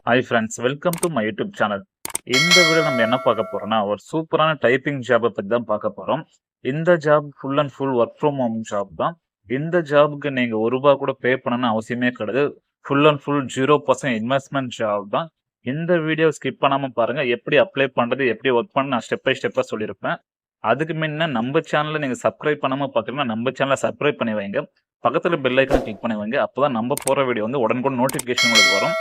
Hi friends, welcome to my YouTube channel. இந்த video நம்ம என்ன பார்க்க போறோம்னா, ஒரு சூப்பரான டைப்பிங் ஜாபை பற்றி தான் பார்க்க போறோம். இந்த job full and full work from home job தான். இந்த ஜாபுக்கு நீங்க ₹1 கூட பே பண்ணணும்னு அவசியமே கிடையாது. Full and full 0% investment job தான். இந்த வீடியோ ஸ்கிப் பண்ணாம பாருங்க. எப்படி அப்ளை பண்றது, எப்படி ஒர்க் பண்ண நான் ஸ்டெப் பை ஸ்டெப்பா சொல்லியிருப்பேன். அதுக்கு முன்ன நம்ம சேனலை நீங்க சப்ஸ்கிரைப் பண்ணாம பார்க்கறீங்கன்னா நம்ம சேனலை சப்ஸ்கிரைப் பண்ணி வைங்க. பக்கத்துல பெல் ஐக்கான் கிளிக் பண்ணி வைங்க. அப்பதான் நம்ம போற வீடியோ வந்து உடனுக்குடன் நோட்டிபிகேஷன் உங்களுக்கு வரும்.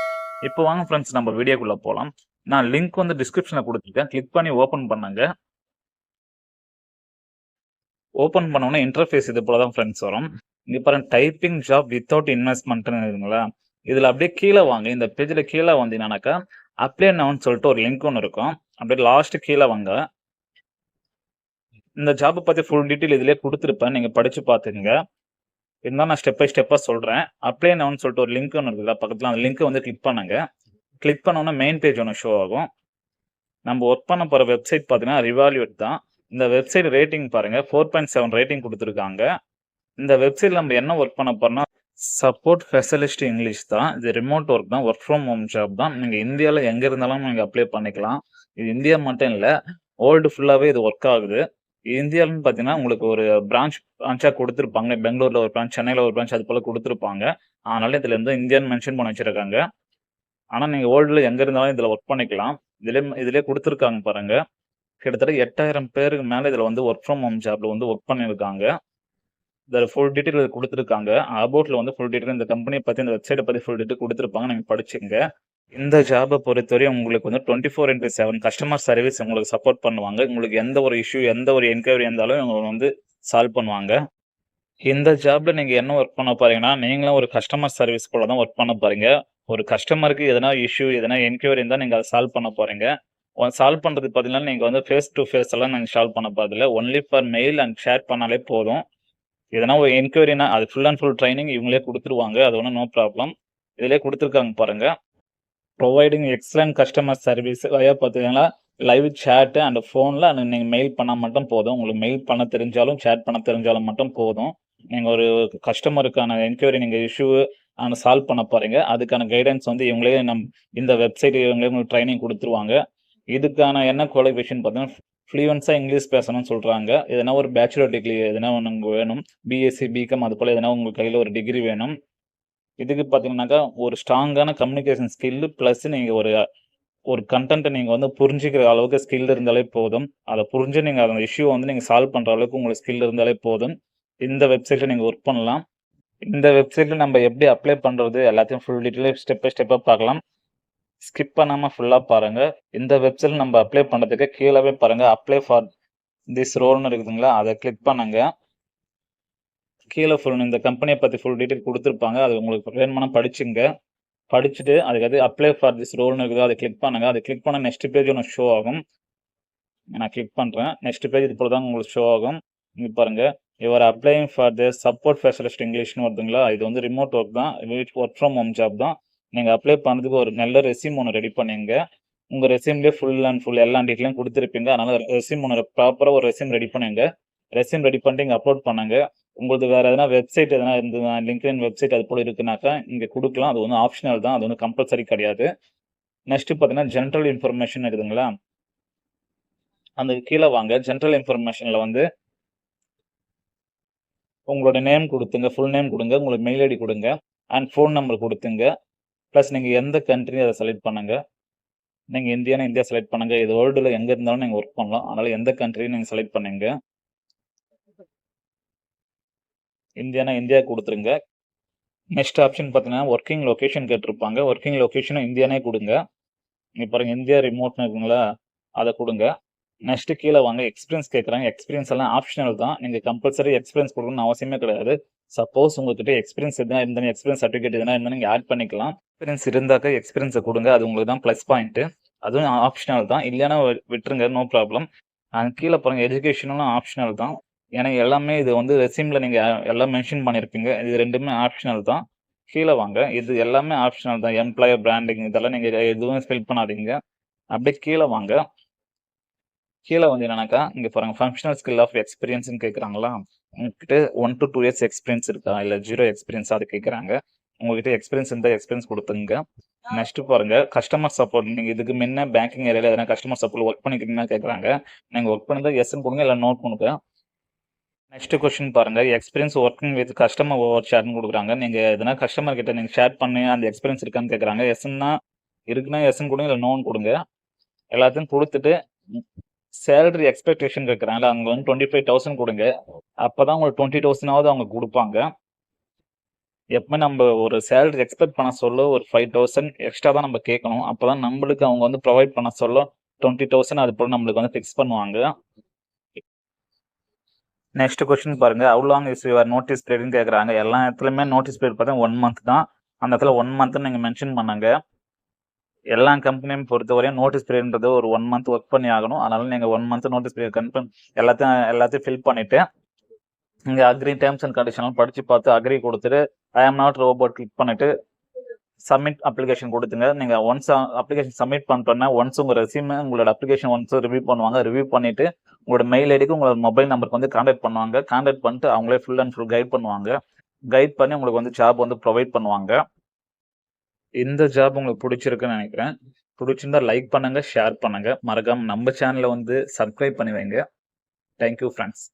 இப்போ வாங்க ஃப்ரெண்ட்ஸ், நம்ம வீடியோக்குள்ள போலாம். நான் லிங்க் வந்து டிஸ்கிரிப்ஷன்ல கொடுத்துருக்கேன். கிளிக் பண்ணி ஓபன் பண்ணுங்க. ஓபன் பண்ணோன்னே இன்டர்ஃபேஸ் இது போல தான் ஃப்ரெண்ட்ஸ் வரும். இங்க பாருங்க, டைப்பிங் ஜாப் வித்தவுட் இன்வெஸ்ட்மெண்ட்னு இருக்குங்களா. இதுல அப்படியே கீழே வாங்க. இந்த பேஜ்ல கீழே வந்தீங்கன்னாக்கா அப்ளை நவுன்னு சொல்லிட்டு ஒரு லிங்க் ஒன்று இருக்கும். அப்படியே லாஸ்ட் கீழே வாங்க. இந்த ஜாப் பத்தி ஃபுல் டீட்டெயில் இதுலயே கொடுத்துருப்பேன், நீங்க படிச்சு பாத்துக்கங்க. இருந்தாலும் நான் ஸ்டெப் பை ஸ்டெப்பா சொல்றேன். அப்ளை நவுன்னு சொல்லிட்டு ஒரு லிங்க் ஒன்று இருக்குல்ல, பக்கத்துல அந்த லிங்க் வந்து கிளிக் பண்ணுங்க. கிளிக் பண்ணோன்னா மெயின் பேஜ் ஒன்று ஷோ ஆகும். நம்ம ஒர்க் பண்ண போற வெப்சைட் பார்த்தீங்கன்னா ரிவால்யூட் தான். இந்த வெப்சைட் ரேட்டிங் பாருங்க, 4.7 ரேட்டிங் கொடுத்துருக்காங்க. இந்த வெப்சைட்ல நம்ம என்ன ஒர்க் பண்ண போறோம்னா, சப்போர்ட் ஸ்பெஷலிஸ்ட் இங்கிலீஷ் தான். இது ரிமோட் ஒர்க் தான், ஒர்க் ஃப்ரம் ஹோம் ஜாப் தான். நீங்க இந்தியாவில் எங்க இருந்தாலும் நீங்க அப்ளை பண்ணிக்கலாம். இது இந்தியா மட்டும் இல்லை, வேர்ல்டு ஃபுல்லாவே இது ஒர்க் ஆகுது. இந்தியாவில்னு பார்த்தீங்கன்னா உங்களுக்கு ஒரு பிரான்ச்சா கொடுத்துருப்பாங்க. பெங்களூர்ல ஒரு பிரான்ச், சென்னையில ஒரு பிரான்ச், அது போல கொடுத்துருப்பாங்க. அதனால இதுல இருந்து இந்தியன் மென்ஷன் பண்ணி வச்சிருக்காங்க. ஆனா நீங்க வேர்ல்டுல எங்க இருந்தாலும் இதுல ஒர்க் பண்ணிக்கலாம். இதுலயே கொடுத்துருக்காங்க பாருங்க. கிட்டத்தட்ட 8000 பேருக்கு மேல இதுல வந்து ஒர்க் ஃப்ரம் ஹோம் ஜாப்ல வந்து ஒர்க் பண்ணிருக்காங்க. இதுல ஃபுல் டீடைல் கொடுத்துருக்காங்க. அபவுட்ல வந்து ஃபுல் டீடைல், இந்த கம்பெனியை பத்தி, இந்த வெப்சைட்டை பத்தி ஃபுல் டீடைல் கொடுத்துருப்பாங்க. நீங்க படிச்சுங்க. இந்த ஜாபை பொறுத்தவரை உங்களுக்கு வந்து 24/7 கஸ்டமர் சர்வீஸ் உங்களுக்கு சப்போர்ட் பண்ணுவாங்க. உங்களுக்கு எந்த ஒரு இஷ்யூ, எந்த ஒரு என்கொயரி இருந்தாலும் இவங்க வந்து சால்வ் பண்ணுவாங்க. இந்த ஜாப்ல நீங்க என்ன ஒர்க் பண்ண போறீங்கன்னா, நீங்களும் ஒரு கஸ்டமர் சர்வீஸ் போல தான் ஒர்க் பண்ண போறீங்க. ஒரு கஸ்டமருக்கு எதனா இஷ்யூ, எதனா என்கொயரி இருந்தா நீங்க அத சால்வ் பண்ண போறீங்க. சால்வ் பண்றதுக்கு பார்த்தீங்கன்னா, நீங்க வந்து ஃபேஸ் டு ஃபேஸ் எல்லாம் நீங்க சால்வ் பண்ண போறதில்ல. Only for mail and share பண்ணாலே போதும். எதனா ஒரு என்கொயரினா அது ஃபுல் அண்ட் ஃபுல் ட்ரெய்னிங் இவங்களே குடுத்துருவாங்க. அது ஒண்ணும் நோ ப்ராப்ளம். இதிலயே குடுத்துருக்காங்க பாருங்க. ப்ரொவைடிங் எக்ஸலன்ட் கஸ்டமர் சர்வீஸ் வயா பார்த்தீங்கன்னா, லைவ் சாட் அண்ட் ஃபோன்ல நீங்க மெயில் பண்ணா மட்டும் போதும். உங்களுக்கு மெயில் பண்ண தெரிஞ்சாலும், சேட் பண்ண தெரிஞ்சாலும் மட்டும் போதும். நீங்க ஒரு கஸ்டமருக்கான என்கொயரி, நீங்க இஷ்யூ சால்வ் பண்ண போறீங்க. அதுக்கான கைடன்ஸ் வந்து இவங்களே இந்த வெப்சைட் இவங்களே உங்களுக்கு ட்ரெய்னிங் குடுத்துருவாங்க. இதுக்கான என்ன குவாலிஃபிகேஷன் பார்த்தீங்கன்னா, ஃப்ளூயன்ஸா இங்கிலீஷ் பேசணும்னு சொல்றாங்க. எதனா ஒரு பேச்சுலர் டிகிரி எதனா ஒண்ணு வேணும். பிஎஸ்சி, பிகாம் அது போல எதனா உங்க கையில ஒரு டிகிரி வேணும். இதுக்கு பார்த்தீங்கன்னாக்கா, ஒரு ஸ்ட்ராங்கான கம்யூனிகேஷன் ஸ்கில் பிளஸ் நீங்க ஒரு ஒரு கன்டென்ட்ட நீங்க வந்து புரிஞ்சுக்கிற அளவுக்கு ஸ்கில் இருந்தாலே போதும். அத புரிஞ்சு நீங்க அந்த இஷ்யூ வந்து நீங்க சால்வ் பண்ற அளவுக்கு உங்களுக்கு ஸ்கில் இருந்தாலே போதும். இந்த வெப்சைட்ல நீங்க ஒர்க் பண்ணலாம். இந்த வெப்சைட்ல நம்ம எப்படி அப்ளை பண்றது எல்லாத்தையும் ஃபுல் டீடைலா ஸ்டெப் பை ஸ்டெப்பா பார்க்கலாம். ஸ்கிப் பண்ணாம ஃபுல்லா பாருங்க. இந்த வெப்சைட்ல நம்ம அப்ளை பண்றதுக்கு கீழவே பாருங்க, அப்ளை ஃபார் திஸ் ரோல்னு இருக்குதுங்களா, அத கிளிக் பண்ணுங்க. கீழ ஃபுல் இந்த கம்பெனிய பத்தி ஃபுல் டீடைல் குடுத்துருப்பாங்க. அது உங்களுக்கு வேணுமானா படிச்சுங்க. படிச்சுட்டு அதுக்கு அப்ளை ஃபார் திஸ் ரோல்னு இருக்குது, அத கிளிக் பண்ணுங்க. அத கிளிக் பண்ணா நெக்ஸ்ட் பேஜ் ஒண்ணு ஷோ ஆகும். நான் கிளிக் பண்றேன். நெக்ஸ்ட் பேஜ் இது போல தான் உங்களுக்கு ஷோ ஆகும். இங்க பாருங்க, you are applying for the support specialist இங்கிலீஷ்னு வருதுங்களா, இது வந்து ரிமோட் ஒர்க் தான். ஒர்க் ஃப்ரம் ஹோம் ஜாப் தான். நீங்க அப்ளை பண்றதுக்கு ஒரு நல்ல ரெஸ்யூம் ஒண்ணு ரெடி பண்ணுங்க. உங்க ரெஸ்யூம்லயே ஃபுல் அண்ட் ஃபுல் எல்லா டீடைலும் குடுத்திருப்பீங்க. அதனால ரெஸ்யூம் ஒண்ணு ப்ராப்பரா ஒரு ரெஸ்யூம் ரெடி பண்ணுங்க. ரெஸ்யூம் ரெடி பண்ணிட்டு இங்க அப்லோட் பண்ணுங்க. உங்களுக்கு வேற எதனா வெப்சைட் எதனா இருந்ததுனா, லிங்க்டின் வெப்சைட் அது போல இருக்குனாக்கா இங்க குடுக்கலாம். அது வந்து ஆப்ஷனல் தான். அது வந்து கம்பல்சரி கிடையாது. நெக்ஸ்ட் பார்த்தீங்கன்னா, ஜெனரல் இன்ஃபர்மேஷன் இருக்குதுங்களா, அந்த கீழ வாங்க. ஜெனரல் இன்ஃபர்மேஷன்ல வந்து உங்களோட நேம் குடுத்துங்க. ஃபுல் நேம் குடுங்க. உங்களோட மெயில் ஐடி குடுங்க. அண்ட் ஃபோன் நம்பர் குடுத்துங்க. பிளஸ் நீங்க எந்த கண்ட்ரி அத செலக்ட் பண்ணுங்க. நீங்க இந்தியானா இந்தியா செலக்ட் பண்ணுங்க. இது வேர்ல்டுல எங்க இருந்தாலும் நீங்க ஒர்க் பண்ணலாம். அதனால எந்த கண்ட்ரி நீங்க செலக்ட் பண்ணுங்க. இந்தியானா இந்தியா குடுத்துருங்க. நெக்ஸ்ட் ஆப்ஷன் பார்த்தீங்கன்னா, வொர்க்கிங் லொகேஷன் கேட்டிருப்பாங்க. வொர்க்கிங் லொகேஷனும் இந்தியானே குடுங்க. இங்க பாருங்க, இந்தியா ரிமோட்னு இருக்குங்களா, அத குடுங்க. நெக்ஸ்ட் கீழ வாங்க. எக்ஸ்பீரியன்ஸ் கேட்கறாங்க. எக்ஸ்பீரியன்ஸ் எல்லாம் ஆப்ஷனல் தான். நீங்க கம்பல்சரி எக்ஸ்பீரியன்ஸ் குடுக்கணும்னு அவசியமே கிடையாது. சப்போஸ் உங்ககிட்ட எக்ஸ்பீரியன்ஸ் இருந்தா எக்ஸ்பீரியன்ஸ் சர்டிபிகேட் எதுனா இருந்தா நீங்க ஆட் பண்ணிக்கலாம். எக்ஸ்பீரியன்ஸ் இருந்தாக்க எக்ஸ்பீரியன்ஸ குடுங்க. அது உங்களுக்கு தான் பிளஸ் பாயிண்ட். அதுவும் ஆப்ஷனல் தான். இல்லைன்னா விட்டுருங்க, நோ ப்ராப்ளம். கீழ பாருங்க, எஜுகேஷனும் ஆப்ஷனல் தான். ஏன்னா எல்லாமே இது வந்து ரெஸ்யூம்ல நீங்க எல்லாம் மென்ஷன் பண்ணியிருப்பீங்க. இது 2மே ஆப்ஷனல் தான். கீழ வாங்க. இது எல்லாமே ஆப்ஷனல் தான். எம்ப்ளாயர் பிராண்டிங் இதெல்லாம் நீங்க எதுவும் ஃபில் பண்ணாதீங்க. அப்படியே கீழ வாங்க. கீழ வந்து என்னன்னாக்கா, இங்க பாருங்க, ஃபங்ஷனல் ஸ்கில் ஆஃப் எக்ஸ்பீரியன்ஸ்ன்னு கேட்கறாங்களா? உங்ககிட்ட 1 to 2 இயர்ஸ் எக்ஸ்பீரியன்ஸ் இருக்கா? இல்ல 0 எக்ஸ்பீரியன்ஸா அது கேட்கறாங்க. உங்ககிட்ட எக்ஸ்பீரியன்ஸ் இருந்தால் எக்ஸ்பீரியன்ஸ் கொடுத்துங்க. நெக்ஸ்ட் பாருங்க, கஸ்டமர் சப்போர்ட். நீங்கள் இதுக்கு முன்ன பேங்கிங் ஏரியாவில் எதனா கஸ்டமர் சப்போர்ட் ஒர்க் பண்ணிக்கிறீங்கன்னா கேட்குறாங்க. நீங்கள் ஒர்க் பண்ணி எஸ்ன்னு கொடுங்க, இல்லை நோட் கொடுங்க. நெக்ஸ்ட் கொஸ்டின் பாருங்க, experience working with customer over ஷேர்னு கொடுக்குறாங்க. நீங்கள் எதனா கஸ்டமர் கிட்ட நீங்கள் ஷேர் பண்ணி அந்த எக்ஸ்பீரியன்ஸ் இருக்கான்னு கேட்குறாங்க. எஸ்ன்னா இருக்குன்னா எஸ்ன்னு கொடுங்க, இல்லை நோன்னு கொடுங்க. எல்லாத்தையும் கொடுத்துட்டு சேலரி எக்ஸ்பெக்டேஷன் கேட்குறாங்க. அங்கே வந்து 25,000 கொடுங்க. அப்போ தான் உங்களுக்கு 20,000 அவங்க கொடுப்பாங்க. எப்பவுமே நம்ம ஒரு சேலரி எக்ஸ்பெக்ட் பண்ண சொல்ல ஒரு 5,000 எக்ஸ்ட்ரா தான் நம்ம கேட்கணும். அப்பதான் நம்மளுக்கு அவங்க வந்து ப்ரொவைட் பண்ண சொல்ல 20,000 அது போல நம்மளுக்கு வந்து ஃபிக்ஸ் பண்ணுவாங்க. நெக்ஸ்ட் கொஸ்டின் பாருங்க, how long is your notice பீரியட்னு கேட்குறாங்க. எல்லா இடத்துலையுமே நோட்டீஸ் பீரியட் பார்த்தா 1 மந்த் தான். அந்த இடத்துல 1 மந்த்னு நீங்கள் மென்ஷன் பண்ணாங்க. எல்லா கம்பெனியும் பொறுத்தவரையும் நோட்டீஸ் பீரியட்ன்றது ஒரு 1 மந்த் ஒர்க் பண்ணி ஆகணும். அதனால நீங்கள் 1 மந்த் நோட்டீஸ் பீரியட் கன்ஃபார்ம் எல்லாத்தையும் ஃபில் பண்ணிட்டு இங்கே அக்ரி டேர்ம்ஸ் அண்ட் கண்டிஷன்லாம் படித்து பார்த்து அக்ரி கொடுத்துட்டு ஐ ஆம் நாட் ரோபோட் கிளிக் பண்ணிட்டு சப்மிட் அப்ளிகேஷன் கொடுத்துங்க. நீங்கள் ஒன்ஸ் அப்ளிகேஷன் சப்மிட் பண்ணிட்டோன்னா ஒன்ஸ் உங்கள் ரெஸ்யூமே உங்களோட அப்ளிகேஷன் ஒன்ஸ் ரிவ்யூ பண்ணுவாங்க. ரிவ்யூ பண்ணிவிட்டு உங்களோட மெயில் ஐடிக்கு உங்களோட மொபைல் நம்பருக்கு வந்து கான்டாக்ட் பண்ணுவாங்க. கான்டாக்ட் பண்ணிட்டு அவங்களே ஃபுல் அண்ட் ஃபுல் கைட் பண்ணுவாங்க. கைட் பண்ணி உங்களுக்கு வந்து ஜாப் வந்து ப்ரொவைட் பண்ணுவாங்க. இந்த ஜாப் உங்களுக்கு பிடிச்சிருக்குன்னு நினைக்கிறேன். பிடிச்சிருந்தா லைக் பண்ணுங்கள், ஷேர் பண்ணுங்கள். மறக்காமல் நம்ம சேனலை வந்து சப்ஸ்கிரைப் பண்ணி வைங்க. Thank you friends.